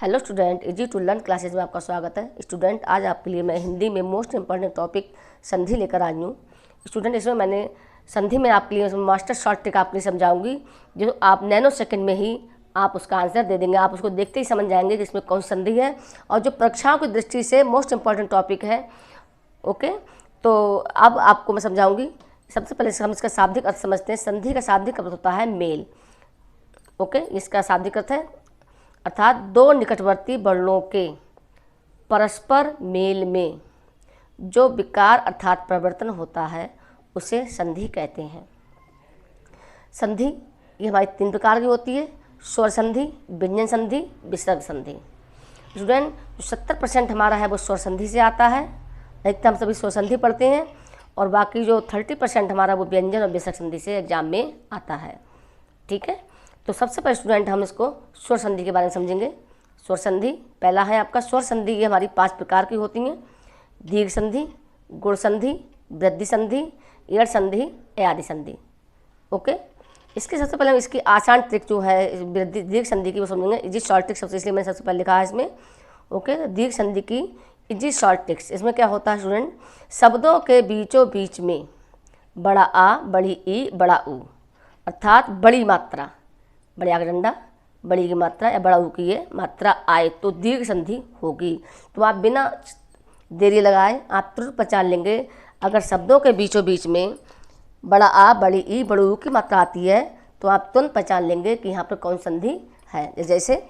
Hello student, easy to learn classes में आपका स्वागत है। स्टूडेंट, आज आपके लिए मैं हिंदी में मोस्ट इंपॉर्टेंट टॉपिक संधि लेकर आई हूँ। स्टूडेंट, इसमें मैंने संधि में आपके लिए मास्टर शॉर्ट ट्रिक आपके लिए समझाऊंगी, जो आप नैनो सेकंड में ही आप उसका आंसर दे देंगे। आप उसको देखते ही समझ जाएंगे कि इसमें कौन संधि है और जो परीक्षाओं की दृष्टि से मोस्ट इंपॉर्टेंट टॉपिक है। ओके, तो अब आपको मैं समझाऊंगी। सबसे पहले हम इसका शाब्दिक अर्थ समझते हैं। संधि का शाब्दिक अर्थ होता है मेल। ओके, इसका शाब्दिक अर्थ है अर्थात दो निकटवर्ती वर्णों के परस्पर मेल में जो विकार अर्थात परिवर्तन होता है उसे संधि कहते हैं। संधि ये हमारी 3 प्रकार की होती है: स्वर संधि, व्यंजन संधि, विसर्ग संधि। स्टूडेंट, जो 70% हमारा है वो स्वर संधि से आता है, अधिकतर हम सभी स्वर संधि पढ़ते हैं, और बाकी जो 30% हमारा वो व्यंजन और विसर्ग संधि से एग्जाम में आता है। ठीक है, तो सबसे पहले स्टूडेंट हम इसको स्वर संधि के बारे में समझेंगे। स्वर संधि पहला है आपका स्वर संधि। ये हमारी 5 प्रकार की होती हैं: दीर्घ संधि, गुण संधि, वृद्धि संधि, ईड़ संधि, अयादि संधि। ओके, इसके सबसे पहले हम इसकी आसान ट्रिक जो है वृद्धि दीर्घ संधि की वो समझेंगे। इजी शॉर्ट ट्रिक सबसे, इसलिए मैंने सबसे पहले लिखा है इसमें। ओके, दीर्घ संधि की इजी शॉर्ट ट्रिक्स। इसमें क्या होता है स्टूडेंट, शब्दों के बीचों बीच में बड़ा आ, बड़ी ई, बड़ा ऊ अर्थात बड़ी मात्रा, बड़े आ का डंडा, बड़ी की मात्रा या बड़ा ऊ की ये मात्रा आए तो दीर्घ संधि होगी। तो आप बिना देरी लगाए आप तुरंत पहचान लेंगे। अगर शब्दों के बीचों बीच में बड़ा आ, बड़ी ई, बड़े ऊ की मात्रा आती है तो आप तुरंत पहचान लेंगे कि यहाँ पर कौन संधि है। जैसे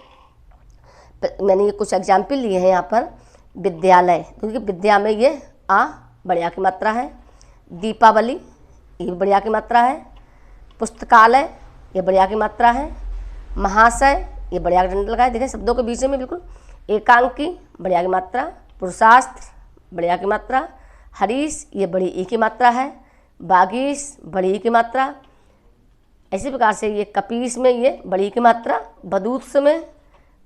मैंने ये कुछ एग्जाम्पल लिए हैं यहाँ पर। विद्यालय, क्योंकि विद्या में ये आ बड़े आ की मात्रा है। दीपावली, ये बड़े आ की मात्रा है। पुस्तकालय, ये बड़े आ की मात्रा है। महाशय, ये बड़े आ का डंडा लगाए, देखें शब्दों के बीच में बिल्कुल। एकांकी, बड़े आ की मात्रा। पुरुषास्त्र, बड़े आ की मात्रा। हरीश, ये बड़ी ई की मात्रा है। बागीश, बड़ी ई की मात्रा। इसी प्रकार से ये कपीस में ये बड़ी ई की मात्रा। बदूत्स में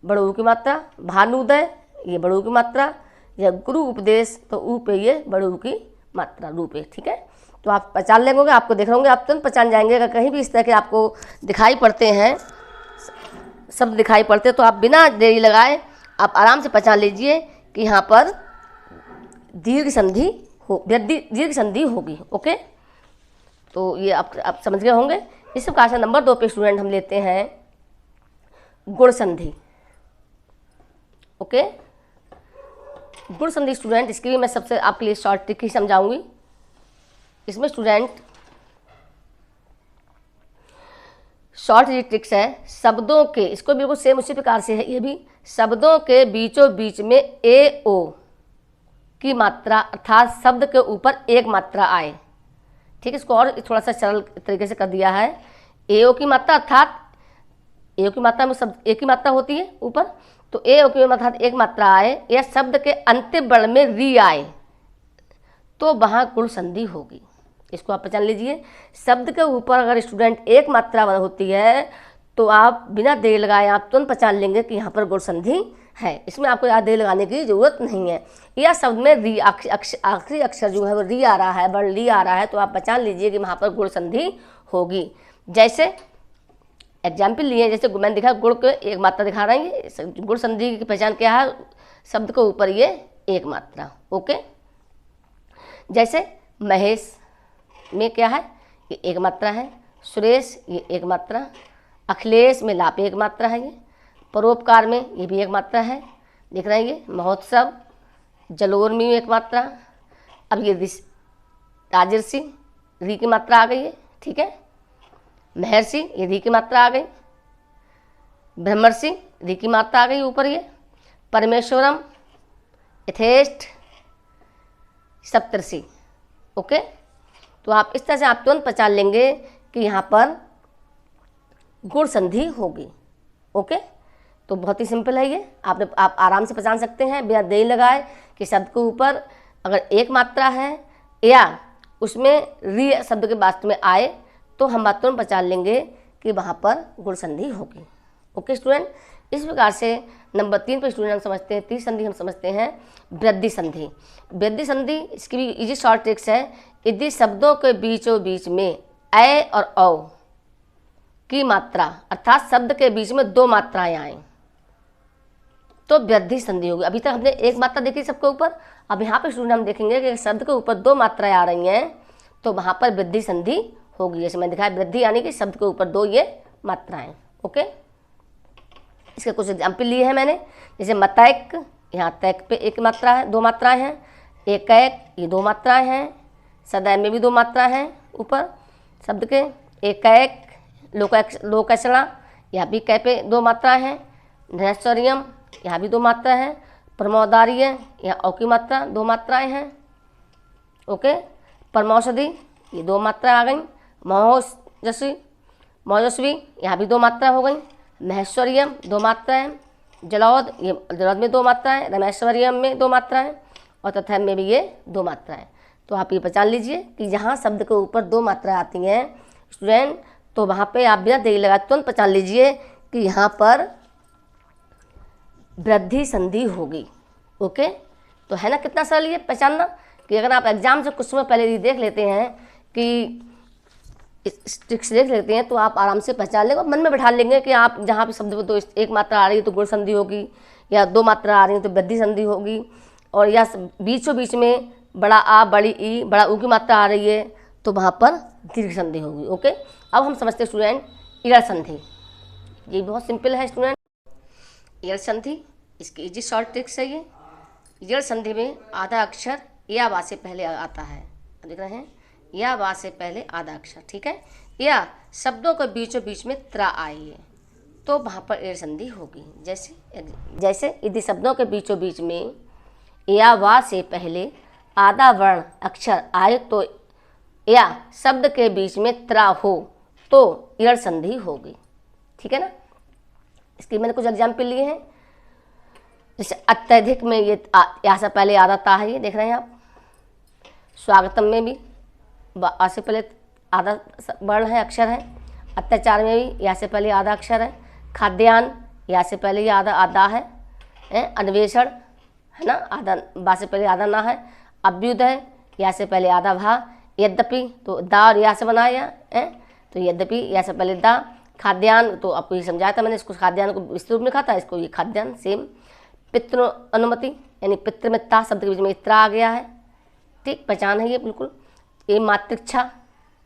बड़े ऊ की मात्रा। भानुदय, ये बड़े ऊ की मात्रा। या गुरु उपदेश, तो ऊ पे ये बड़े ऊ की मात्रा, रू पे। ठीक है, तो आप पहचान लेंगे, आपको देख रहे होंगे, आप तुरंत पहचान जाएंगे। अगर कहीं भी इस तरह के आपको दिखाई पड़ते हैं, शब्द दिखाई पड़ते हैं, तो आप बिना देरी लगाए आप आराम से पहचान लीजिए कि यहाँ पर दीर्घ संधि हो, दीर्घ संधि होगी। ओके, तो ये आप समझ गए होंगे। इस प्रकार से नंबर 2 पे स्टूडेंट हम लेते हैं गुण संधि। ओके, गुण संधि स्टूडेंट, इसके लिए मैं सबसे आपके लिए शॉर्ट ट्रिक ही समझाऊंगी। इसमें स्टूडेंट शॉर्ट ये ट्रिक्स है शब्दों के, इसको बिल्कुल सेम उसी प्रकार से है ये भी। शब्दों के बीचों बीच में ए ओ की मात्रा अर्थात शब्द के ऊपर एक मात्रा आए। ठीक है, इसको और थोड़ा सा सरल तरीके से कर दिया है। ए ओ की मात्रा अर्थात ए ओ की मात्रा में शब्द एक ही मात्रा होती है ऊपर, तो ए ओ की मात्रा एक मात्रा आए या शब्द के अंतिम वर्ण में री आए तो वहाँ गुण संधि होगी। इसको आप पहचान लीजिए। शब्द के ऊपर अगर स्टूडेंट एक मात्रा होती है तो आप बिना देर लगाए आप तुरंत पहचान लेंगे कि यहाँ पर गुण संधि है। इसमें आपको ज़्यादा देर लगाने की ज़रूरत नहीं है। या शब्द में री आखिरी अक्षर जो है वो री आ रहा है, वर्ण री आ रहा है, तो आप पहचान लीजिए कि वहाँ पर गुण संधि होगी। जैसे एग्जाम्पल लिए, जैसे मैंने दिखा गुण को एक मात्रा दिखा रहे हैं। गुण संधि की पहचान क्या है, शब्द के ऊपर ये एक मात्रा। ओके, जैसे महेश में क्या है, ये एक मात्रा है। सुरेश, ये एक मात्रा। अखिलेश में लाप एक मात्रा है। ये परोपकार में ये भी एक मात्रा है, दिख रहा है। ये महोत्सव, जलोर में एक मात्रा। अब ये राजर्षि, री की मात्रा आ गई है। ठीक है, महर्षि, ये री की मात्रा आ गई। ब्रह्मर्षि, री की मात्रा आ गई ऊपर। ये परमेश्वरम, यथेष्ट, सप्तर्षि। ओके, तो आप इस तरह से आप तुरंत पहचान लेंगे कि यहाँ पर गुण संधि होगी। ओके, तो बहुत ही सिंपल है ये, आप आराम से पहचान सकते हैं बिना देरी लगाए कि शब्द के ऊपर अगर एक मात्रा है या उसमें री शब्द के वास्तव में आए तो हम बात तुरंत पहचान लेंगे कि वहाँ पर गुण संधि होगी। ओके स्टूडेंट, इस प्रकार से नंबर 3 पर स्टूडेंट हम समझते हैं, तीसरी संधि हम समझते हैं वृद्धि संधि। वृद्धि संधि, इसकी भी इजी शॉर्ट ट्रिक्स है। यदि शब्दों के बीचों बीच में ए और औ की मात्रा अर्थात शब्द के बीच में 2 मात्राएं आए, तो वृद्धि संधि होगी। अभी तक हमने एक मात्रा देखी सबके ऊपर, अब यहाँ पे स्टूडेंट हम देखेंगे कि शब्द के ऊपर दो मात्राएं आ रही हैं तो वहाँ पर वृद्धि संधि होगी। जैसे मैंने दिखाया, वृद्धि यानी कि शब्द के ऊपर दो ये मात्राएं। ओके, इसके कुछ एग्जाम्पल लिए हैं मैंने, जैसे मतैक, यहाँ तैक पे एक मात्रा है, दो मात्राएं हैं। एकैक, ये दो मात्राएं हैं। सदैव में भी दो मात्राएं हैं ऊपर शब्द के। एकैक, लोकैषणा, यहाँ भी कै पे दो मात्राएं हैं। नैश्वर्यम, यहाँ भी दो मात्रा है। प्रमोदार्य, यहाँ औ की मात्रा दो मात्राएं हैं। ओके, परमौषधि, ये दो मात्रा आ गई। मौजस्वी, यहाँ भी दो मात्रा हो गई। महेश्वरियम, दो मात्राएं। जलौद, ये जलौद में दो मात्राएं। रमेश्वरियम में दो मात्राएं और तथा में भी ये दो मात्राएं। तो आप ये पहचान लीजिए कि जहाँ शब्द के ऊपर दो मात्राएं आती हैं स्टूडेंट, तो वहाँ पे आप बिना देरी लगाए तुरंत पहचान लीजिए कि यहाँ पर वृद्धि संधि होगी। ओके, तो है ना कितना सरल ये पहचानना, कि अगर आप एग्जाम से कुछ समय पहले ही देख लेते हैं कि ट्रिक्स देख लेते हैं तो आप आराम से पहचान लेंगे और मन में बैठा लेंगे कि आप जहाँ पे शब्द में दो एक मात्रा आ रही है तो गुण संधि होगी, या दो मात्रा आ रही है तो वृद्धि संधि होगी, और या बीचों बीच में बड़ा आ, बड़ी ई, बड़ा ऊ की मात्रा आ रही है तो वहाँ पर दीर्घ संधि होगी। ओके, अब हम समझते हैं स्टूडेंट इरड़ संधि। ये बहुत सिंपल है स्टूडेंट, इरड़ संधि, इसकी इजी शॉर्ट ट्रिक्स है ये। इरड़ संधि में आधा अक्षर या वा से पहले आता है, देख रहे हैं, या वा से पहले आधा अक्षर, ठीक है, या शब्दों के बीचों बीच में त्रा आइए तो वहाँ पर इरड़ संधि होगी। जैसे यदि शब्दों के बीचों बीच में या वा से पहले आधा वर्ण अक्षर आए तो, या शब्द के बीच में त्रा हो तो इरड़ संधि होगी। ठीक है ना, इसके मैंने कुछ एग्जाम्पल लिए हैं। जैसे अत्यधिक में ये यहाँ से पहले आधा ता है, ये देख रहे हैं आप। स्वागतम में भी आ से पहले आधा वर्ण है, अक्षर है। अत्याचार में भी यहाँ से पहले आधा अक्षर है। खाद्यान्न, यहाँ से पहले ये आधा है। अन्वेषण है ना, आधा बा से पहले आधा ना है। अभ्युदय, यहाँ से पहले आधा भा। यद्यपि, तो दा और यहाँ से बनाया तो यद्यपि यहाँ से पहले दा। खाद्यान्न, तो आपको ये समझाया था मैंने, इसको खाद्यान्न को इस रूप में लिखा था, इसको ये खाद्यान्न सेम। पितृ अनुमति, यानी पितृ में ता शब्द के बीच में इत्रा आ गया है, ठीक, पहचान है ये बिल्कुल। ये मातृक्षा,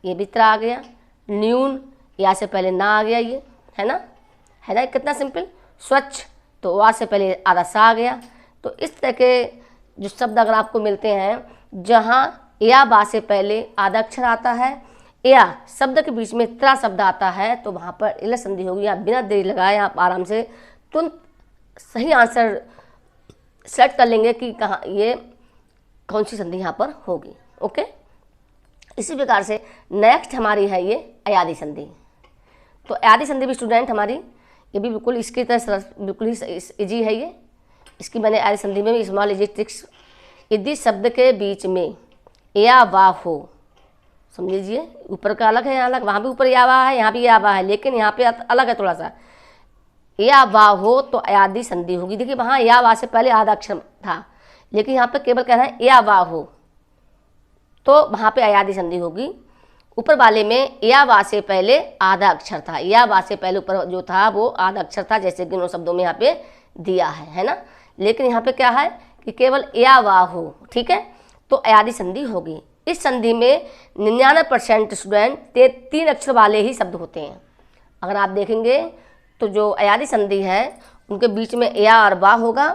ये भी त्रा आ गया। न्यून, यहाँ से पहले ना आ गया, ये है ना, कितना सिंपल। स्वच्छ, तो वा से पहले आधा सा आ गया। तो इस तरह के जो शब्द अगर आपको मिलते हैं जहाँ या बा से पहले आधा अक्षर आता है या शब्द के बीच में त्रा शब्द आता है तो वहाँ पर इरड़ संधि होगी। आप बिना देरी लगाए आप आराम से तुरंत सही आंसर सेलेक्ट कर लेंगे कि कहाँ ये कौन सी संधि यहाँ पर होगी। ओके, इसी प्रकार से नेक्स्ट हमारी है ये अयादी संधि। तो अयादी संधि भी स्टूडेंट हमारी ये भी बिल्कुल इसकी तरह बिल्कुल ही इजी है ये। इसकी मैंने अयादी संधि में भी स्मॉल इजी ट्रिक्स। यदि शब्द के बीच में या वा हो, समझ लीजिए, ऊपर का अलग है, यहाँ अलग, वहाँ भी ऊपर या वा है, यहाँ भी या वा है, लेकिन यहाँ पे अलग है थोड़ा सा। या वा हो तो अयादी संधि होगी। देखिए वहाँ या वा से पहले आधा अक्षर था, लेकिन यहाँ पे केवल कह रहे हैं या वा हो तो वहाँ पे अयादी संधि होगी। ऊपर वाले में या वा से पहले आधा अक्षर था, या वा से पहले ऊपर जो था वो आधा अक्षर था, जैसे कि उन शब्दों में यहाँ पे दिया है ना। लेकिन यहाँ पे क्या है कि केवल या वा हो, ठीक है, तो अयादी संधि होगी। इस संधि में 99% स्टूडेंट 3 अक्षर वाले ही शब्द होते हैं। अगर आप देखेंगे तो जो अयादी संधि है उनके बीच में या और वा होगा,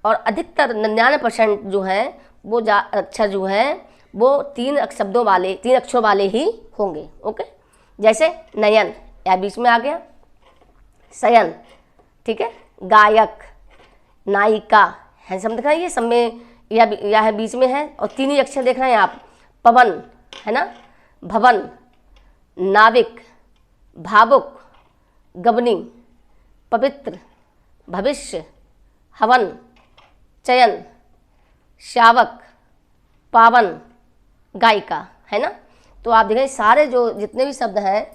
और अधिकतर 99% जो है वो अक्षर जो है वो 3 अक्षरों वाले ही होंगे। ओके, जैसे नयन, या बीच में आ गया। शयन, ठीक है। गायक, नायिका है, सब दिख रहा है, ये सब में या है बीच में है, और 3 ही अक्षर देख रहे हैं आप। पवन है ना, भवन, नाविक, भावुक, गबनी, पवित्र, भविष्य, हवन, चयन, शावक, पावन, गायिका, है ना। तो आप देखें सारे जो जितने भी शब्द हैं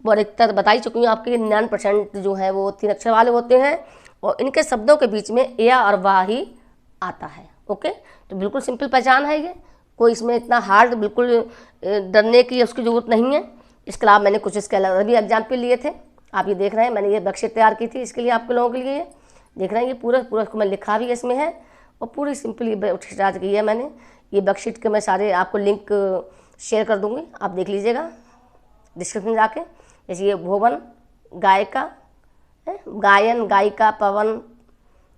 वो अधिकतर बता ही चुकी हूँ आपके 99% जो है वो 3 अक्षर वाले होते हैं, और इनके शब्दों के बीच में या और वाह ही आता है। ओके, तो बिल्कुल सिंपल पहचान है ये, कोई इसमें इतना हार्ड बिल्कुल डरने की उसकी ज़रूरत नहीं है। इसके अलावा मैंने कुछ इसके अलग भी एग्जाम्पल लिए थे, आप ये देख रहे हैं, मैंने ये वर्कशीट तैयार की थी इसके लिए, आपके लोगों के लिए, देख रहे हैं ये पूरा पूरा को मैं लिखा भी इसमें है और पूरी सिंपली स्टार्ट की है मैंने। ये वर्कशीट के मैं सारे आपको लिंक शेयर कर दूँगी, आप देख लीजिएगा डिस्क्रिप्शन में जाके। जैसे ये भुवन गायिका, गायन गायिका, पवन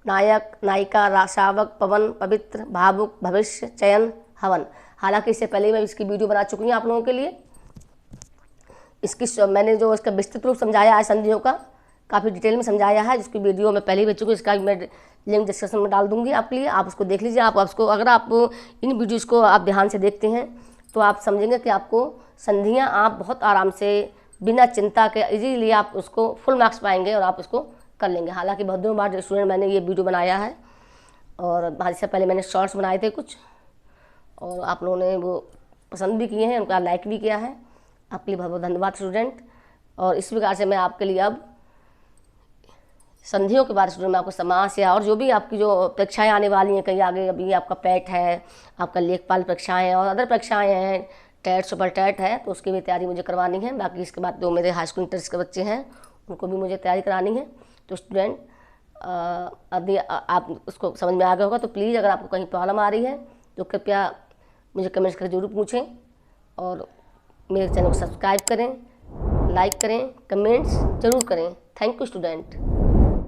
नायक नायिका, शावक पवन, पवित्र भावुक, भविष्य, चयन, हवन। हालांकि इससे पहले मैं इसकी वीडियो बना चुकी हूँ आप लोगों के लिए। इसकी मैंने जो इसका विस्तृत रूप समझाया है संधियों का, काफ़ी डिटेल में समझाया है, जिसकी वीडियो मैं पहले ही भेज चुकी हूँ। इसका मैं लिंक डिस्क्रिप्शन में डाल दूँगी आपके लिए, आप उसको देख लीजिए। आप उसको अगर आप इन वीडियोज़ को आप ध्यान से देखते हैं तो आप समझेंगे कि आपको संधियाँ आप बहुत आराम से बिना चिंता के इजीली आप उसको फुल मार्क्स पाएंगे और आप उसको कर लेंगे। हालांकि बहुत दिनों बाद स्टूडेंट मैंने ये वीडियो बनाया है और इससे पहले मैंने शॉर्ट्स बनाए थे कुछ, और आप लोगों ने वो पसंद भी किए हैं, उनका लाइक भी किया है। आपके लिए बहुत बहुत धन्यवाद स्टूडेंट। और इस प्रकार से मैं आपके लिए अब संधियों के बारे में आपको समास या और जो भी आपकी जो परीक्षाएं आने वाली हैं कहीं आगे, अभी आपका पैट है, आपका लेखपाल परीक्षाएं और अदर परीक्षाएं हैं, टेट सुपर टेट है, तो उसकी भी तैयारी मुझे करवानी है। बाकी इसके बाद जो मेरे हाई स्कूल इंटर्स के बच्चे हैं उनको भी मुझे तैयारी करानी है। तो स्टूडेंट अभी आप उसको समझ में आ गया होगा, तो प्लीज़ अगर आपको कहीं प्रॉब्लम आ रही है तो कृपया मुझे कमेंट्स करके जरूर पूछें और मेरे चैनल को सब्सक्राइब करें, लाइक करें, कमेंट्स जरूर करें। Thank you student.